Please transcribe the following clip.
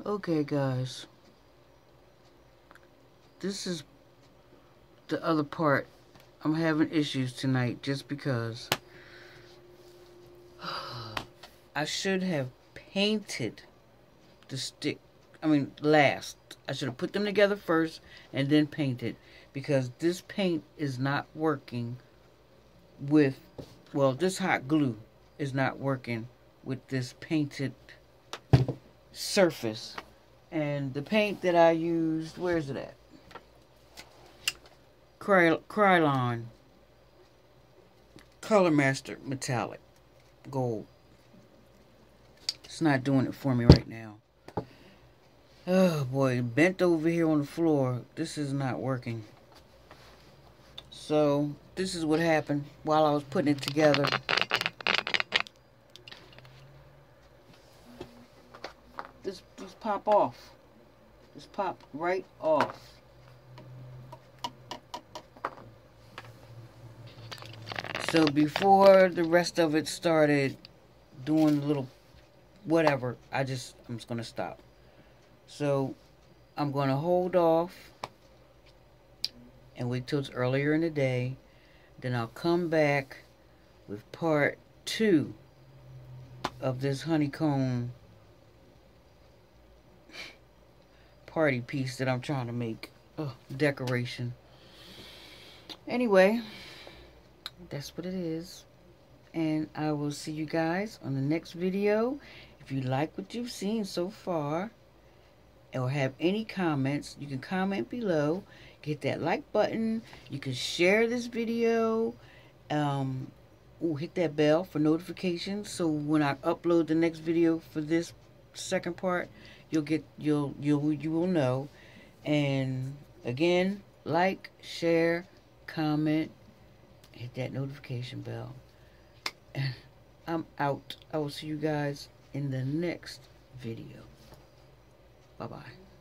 Okay, guys. This is the other part. I'm having issues tonight just because I should have painted the stick. Last. I should have put them together first and then painted, because this paint is not working with, well, this hot glue is not working with this painted surface. And the paint that I used, where is it at? Krylon Color Master Metallic Gold. It's not doing it for me right now. Oh boy, bent over here on the floor. This is not working. So this is what happened while I was putting it together. This pop off. This pop right off. So before the rest of it started doing a little whatever, I'm just gonna stop. So I'm gonna hold off and wait till it's earlier in the day. Then I'll come back with part 2 of this honeycomb party piece that I'm trying to make. Decoration. Anyway, that's what it is. And I will see you guys on the next video. If you like what you've seen so far, or have any comments, you can comment below. Hit that like button. You can share this video. Hit that bell for notifications, so when I upload the next video for this second part, you will know. And again, like, share, comment, hit that notification bell. I'm out. I will see you guys in the next video. Bye-bye.